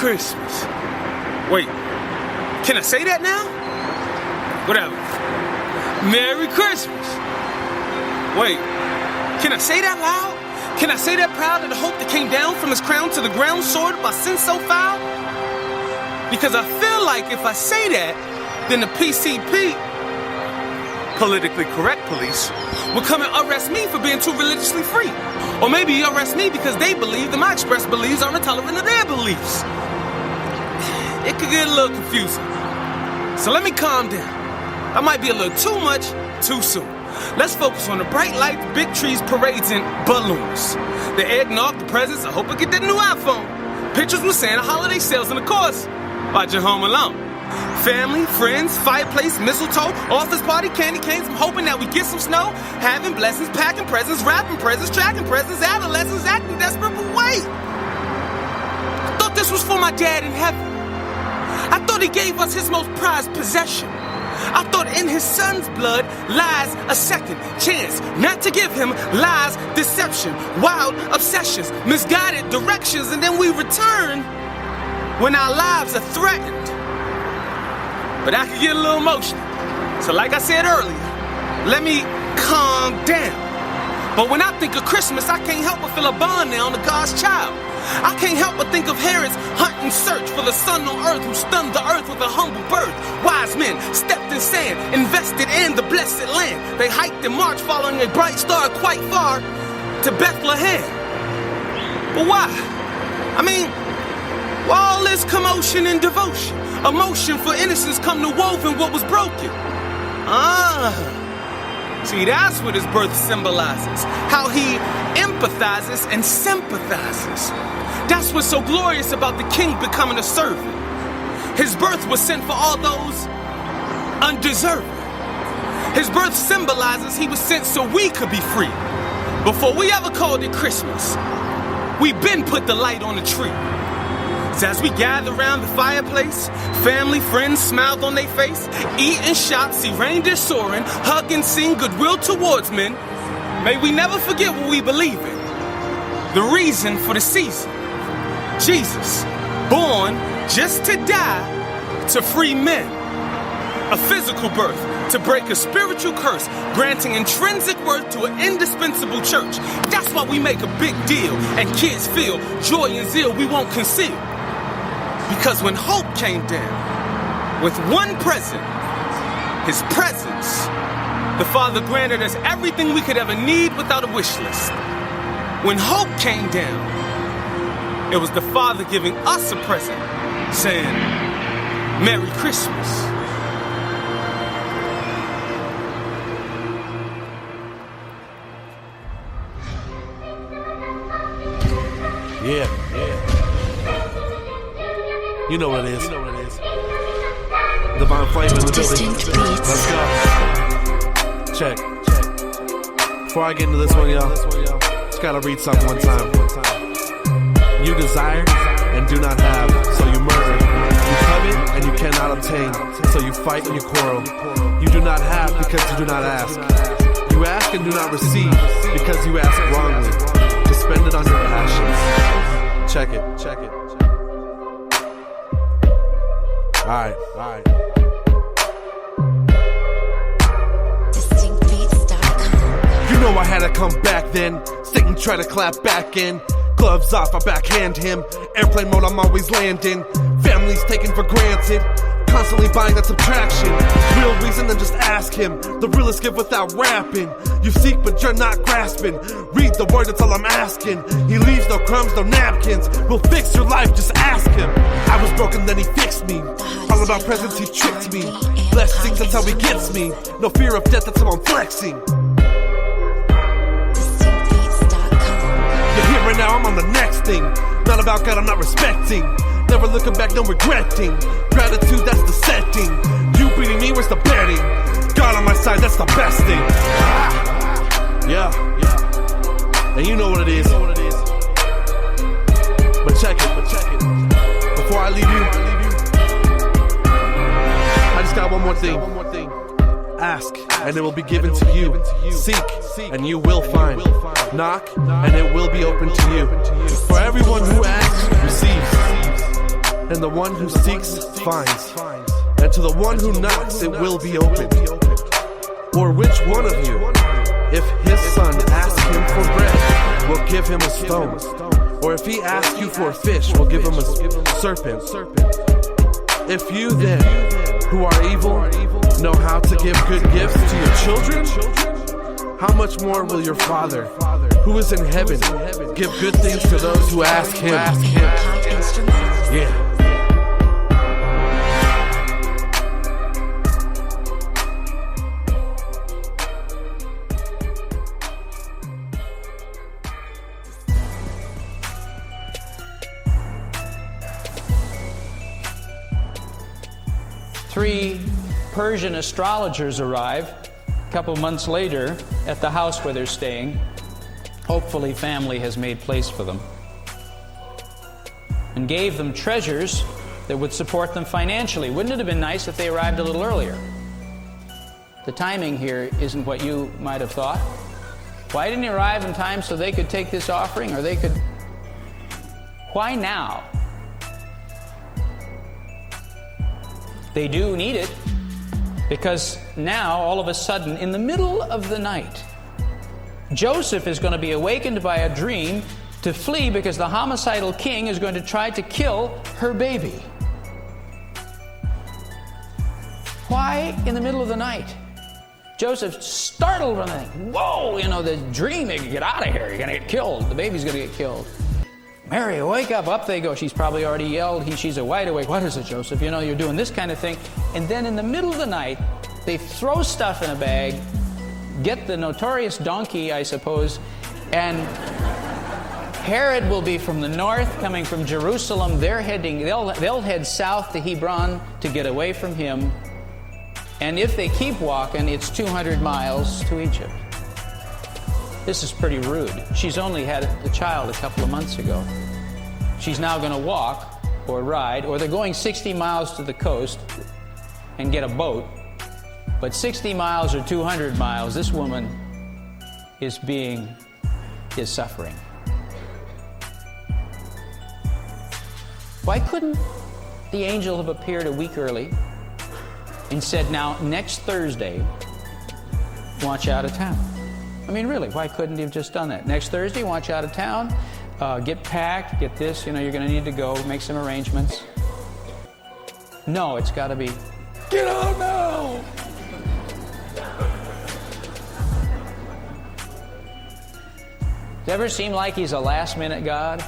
Christmas. Wait, can I say that now? Whatever. Merry Christmas. Wait, can I say that loud? Can I say that proud of the hope that came down from his crown to the ground, soared by sin so foul? Because I feel like if I say that, then the PCP, politically correct police, will come and arrest me for being too religiously free. Or maybe arrest me because they believe that my expressed beliefs aren't tolerant of their beliefs. It could get a little confusing. So let me calm down. That might be a little too much, too soon. Let's focus on the bright lights, big trees, parades, and balloons. The eggnog, the presents, I hope I get that new iPhone. Pictures with Santa, holiday sales, and of course, watching Home Alone. Family, friends, fireplace, mistletoe, office party, candy canes. I'm hoping that we get some snow. Having blessings, packing presents, wrapping presents, tracking presents, adolescents acting desperate, but wait. I thought this was for my dad in heaven. I thought he gave us his most prized possession. I thought in his son's blood lies a second chance, not to give him lies, deception, wild obsessions, misguided directions, and then we return when our lives are threatened. But I could get a little emotional. So like I said earlier, let me calm down. But when I think of Christmas, I can't help but feel a bond now to God's child. I can't help but think of Herod's hunt and search for the son on earth who stunned the earth with a humble birth. Wise men stepped in sand, invested in the blessed land. They hiked and marched following a bright star quite far to Bethlehem. But why? I mean, why all this commotion and devotion? Emotion for innocence come to woven what was broken. See, that's what his birth symbolizes. How he empathizes and sympathizes. That's what's so glorious about the king becoming a servant. His birth was sent for all those undeserving. His birth symbolizes he was sent so we could be free. Before we ever called it Christmas, we been put the light on the tree. So as we gather around the fireplace, family, friends smiled on their face, eat and shop, see reindeer soaring, hug and sing goodwill towards men. May we never forget what we believe in. The reason for the season. Jesus, born just to die to free men. A physical birth to break a spiritual curse, granting intrinsic worth to an indispensable church. That's why we make a big deal, and kids feel joy and zeal we won't conceal. Because when hope came down with one present, his presence, the Father granted us everything we could ever need without a wish list. When hope came down, it was the Father giving us a present, saying, Merry Christmas. Yeah. You know what it is. Divine flavor in the building. Let's go. Check. Before I get into this one, y'all, just gotta read something one time. You desire and do not have, so you murder. You covet and you cannot obtain, so you fight and you quarrel. You do not have because you do not ask. You ask and do not receive because you ask wrongly, to spend it on your passions. Check it. Alright. You know I had to come back then. Satan tried to clap back in. Gloves off, I backhand him. Airplane mode, I'm always landing. Families taken for granted. Constantly buying that subtraction. Real reason, then just ask him. The realest give without rapping. You seek but you're not grasping. Read the word, that's all I'm asking. He leaves no crumbs, no napkins. We'll fix your life, just ask him. I was broken, then he fixed me. All about presents, he tricked me. Blessings, that's how he gets me. No fear of death, that's how I'm flexing. You're here right now, I'm on the next thing. Not about God, I'm not respecting. Never looking back, no regretting. Gratitude, that's the setting. You beating me, where's the betting? God on my side, that's the best thing. Yeah. And you know what it is. But check it. Before I leave you, I just got one more thing. Ask, and it will be given to you. Seek, and you will find. Knock, and it will be open to you. For everyone who asks, receives. And the one who seeks finds, and to the one who knocks it will be opened. Or which one of you, if his son asks him for bread, will give him a stone? Or if he asks you for a fish, will give him a serpent? If you then, who are evil, know how to give good gifts to your children, how much more will your Father, who is in heaven, give good things to those who ask him? Yeah. 3 Persian astrologers arrive a couple months later at the house where they're staying. Hopefully family has made place for them. And gave them treasures that would support them financially. Wouldn't it have been nice if they arrived a little earlier? The timing here isn't what you might have thought. Why didn't he arrive in time so they could take this offering, or they could... Why now? They do need it, because now, all of a sudden, in the middle of the night, Joseph is going to be awakened by a dream to flee because the homicidal king is going to try to kill her baby. Why in the middle of the night? Joseph, startled from that. Whoa, the dream, get out of here, you're going to get killed. The baby's going to get killed. Mary, wake up. Up they go. She's probably already yelled. She's a wide awake. What is it, Joseph? You're doing this kind of thing. And then in the middle of the night, they throw stuff in a bag, get the notorious donkey, I suppose, and Herod will be from the north, coming from Jerusalem. They'll head south to Hebron to get away from him. And if they keep walking, it's 200 miles to Egypt. This is pretty rude. She's only had the child a couple of months ago. She's now going to walk or ride, or they're going 60 miles to the coast and get a boat. But 60 miles or 200 miles, this woman is suffering. Why couldn't the angel have appeared a week early and said, now, next Thursday, want you out of town? I mean, really, why couldn't he have just done that? Next Thursday, want you out of town, get packed, get this, you're going to need to go, make some arrangements. No, it's got to be, get out now! Does it ever seem like he's a last-minute God?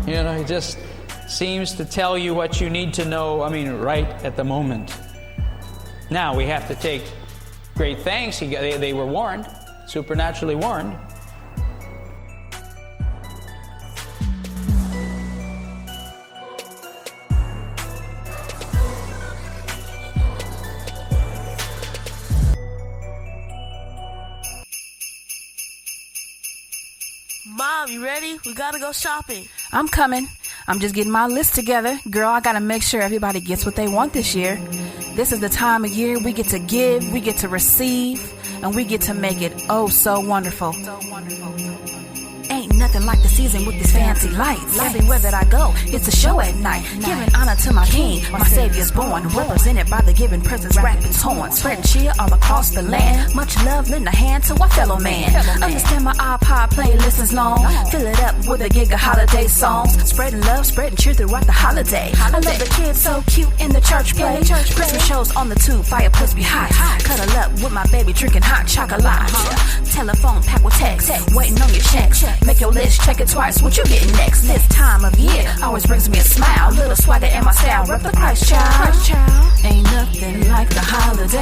He just seems to tell you what you need to know, right at the moment. Now, we have to take great thanks. They were warned, supernaturally warned. Mom, you ready? We gotta go shopping. I'm coming. I'm just getting my list together. Girl, I gotta make sure everybody gets what they want this year. This is the time of year we get to give, we get to receive, and we get to make it oh so wonderful. Ain't nothing like the season with these fancy lights. Everywhere that I go, it's a show at night. Giving honor to my king, my savior's born. Represented by the giving presence, rapping horn. Spreading cheer all across the land. Much love, lend a hand to our fellow man. Understand my iPod playlist is long. Fill it up with a gig of holiday songs. Spreading love, spreading cheer throughout the holiday. I love the kids so cute in the church play. Christmas shows on the tube, fireplace be hot. Cuddle up with my baby drinking hot chocolate. Telephone packed with text, waiting on your checks. Make your list, check it twice, what you getting next? This time of year always brings me a smile. Little swagger in my style, rep the Christ child. Ain't nothing like the holiday.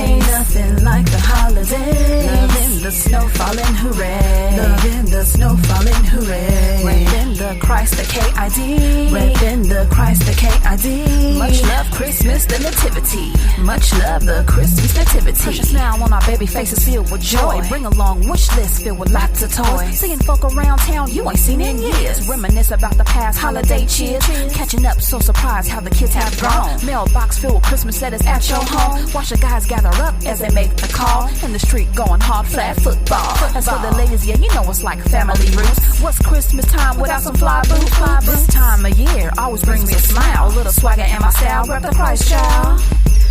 Ain't nothing like the holiday. Loving the snow falling, hooray. Loving the snow falling, hooray. Repping the Christ, the K-I-D. Repping the Christ, the K-I-D. Much love Christmas, the nativity. Much love the Christmas nativity. Precious now on our baby faces filled with joy. Bring along wish list filled with lots of toys. Seeing folk around town you ain't seen in years. Reminisce about the past holiday cheers. Catching up, so surprised how the kids have grown. Mailbox filled with Christmas letters at your home. Watch the guys gather up as they make the call. In the street going hard, flat football. As for the ladies, yeah, you know it's like family roots. What's Christmas time without some fly boots? This time of year always brings me a smile. A little swagger in my style, rep the Christ child.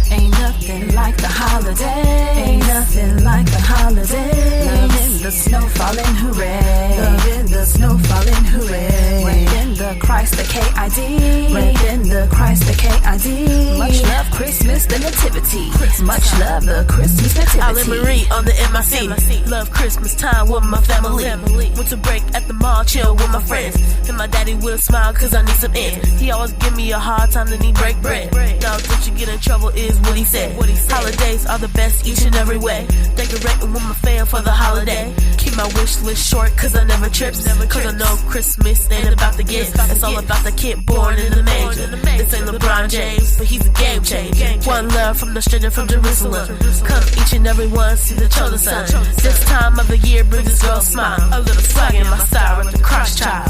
Ain't nothing like the holiday. Ain't nothing like the holiday. Love in the snow falling, hooray. Love in the snow falling, hooray. Reppin' the Christ, the K-I-D. Reppin' the Christ, the K-I-D. Much love Christmas, the nativity. Much love the Christmas nativity. Island Marie on the MIC. Love Christmas time with my family. Went to break at the mall, chill with my friends. And my daddy with a smile cause I need some ends. He always give me a hard time, then he break bread. Now don't you get in trouble is what he said. Holidays are the best each and every way. Decorating with my fam for the holiday. Keep my wish list short cause I never trips. Cause I know Christmas ain't about the gifts. It's all about the kid born in the manger. This ain't LeBron James, but he's a game changer. One love from the stranger from Jerusalem. Come each and every one see the chosen son. This time of the year brings this girl smile. A little swag in my style with the Christ child.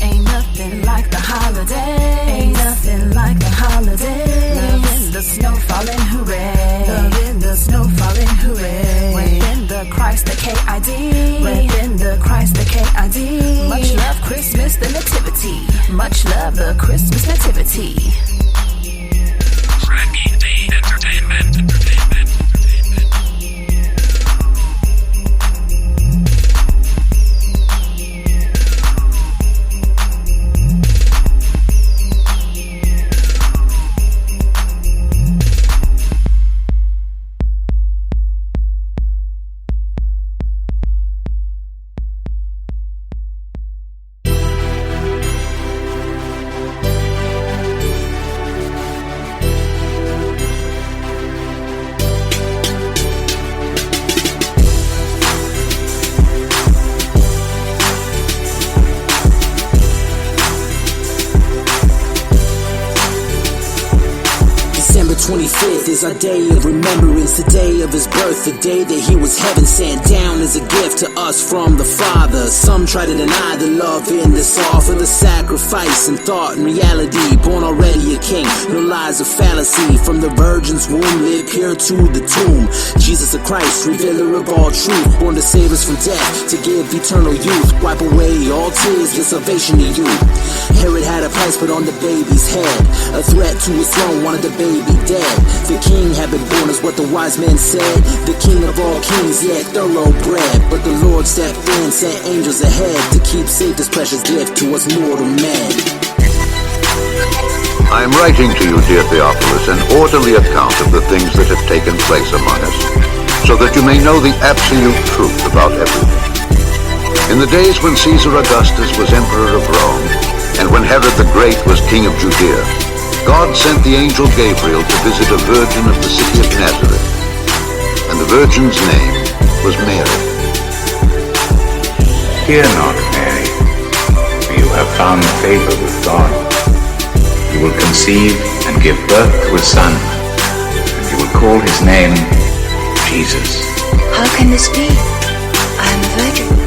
Ain't nothing like the holiday. Ain't nothing like the holiday. Love in the snow falling, hooray. Love in the snow falling, hooray. Reppin' the Christ, the K-I-D. Reppin' the Christ, the K-I-D. Much love Christmas, the nativity. Much love the Christmas nativity. Frankie D Entertainment. December 25th is our day of remembrance, the day of his birth, the day that he was heaven sent down as a gift to us from the Father. Some try to deny the love in this offer, the sacrifice and thought and reality, born already a king, no lies of fallacy, from the virgin's womb, live pure into the tomb. Jesus the Christ, revealer of all truth, born to save us from death, to give eternal youth, wipe away all tears, give salvation to you. Herod had a price put on the baby's head, a threat to his throne, wanted the baby dead. The king had been born is what the wise men said, the king of all kings, yet thoroughbred. But the Lord stepped in, sent angels ahead to keep safe this precious gift to us mortal men. I am writing to you, dear Theophilus, an orderly account of the things that have taken place among us, so that you may know the absolute truth about everything. In the days when Caesar Augustus was emperor of Rome, and when Herod the Great was king of Judea, God sent the angel Gabriel to visit a virgin of the city of Nazareth, and the virgin's name was Mary. Fear not, Mary, for you have found favor with God. You will conceive and give birth to a son, and you will call his name Jesus. How can this be? I am a virgin.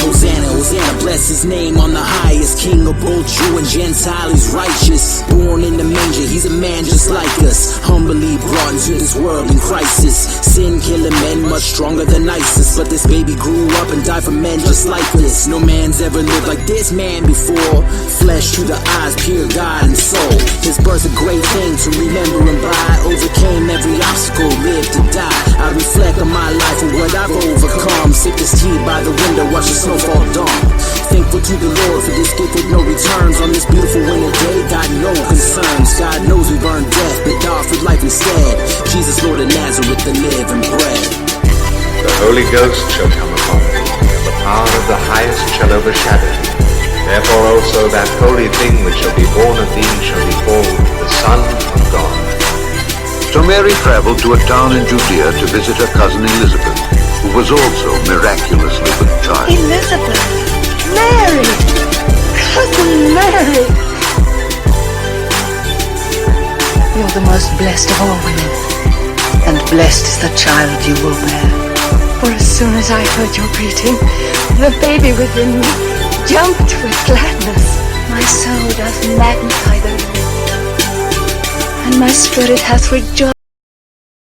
Hosanna, Hosanna, bless his name on the highest. King of both Jew and Gentile, he's righteous. Born in the manger, he's a man just like us. Humbly brought into this world in crisis. Sin killing men, much stronger than ISIS. But this baby grew up and died for men just like this. No man's ever lived like this man before. Flesh to the eyes, pure God and soul. His birth's a great thing to remember and by. Overcame every obstacle, lived to die. I reflect on my life and what I've overcome. Sip this tea by the window, watch the snowfall dawn. Thankful to the Lord for this gift with no returns. On this beautiful winter day, got no concerns. God knows we've earned death, but offered life instead. Jesus, Lord of Nazareth, the living bread. The Holy Ghost shall come upon thee, and the power of the highest shall overshadow thee. Therefore also that holy thing which shall be born of thee shall be called the Son of God. So Mary traveled to a town in Judea to visit her cousin Elizabeth, who was also miraculously with child. Elizabeth! Mary! Cousin Mary! You're the most blessed of all women, and blessed is the child you will bear. For as soon as I heard your greeting, the baby within me jumped with gladness. My soul doth magnify the Lord, and my spirit hath rejoiced.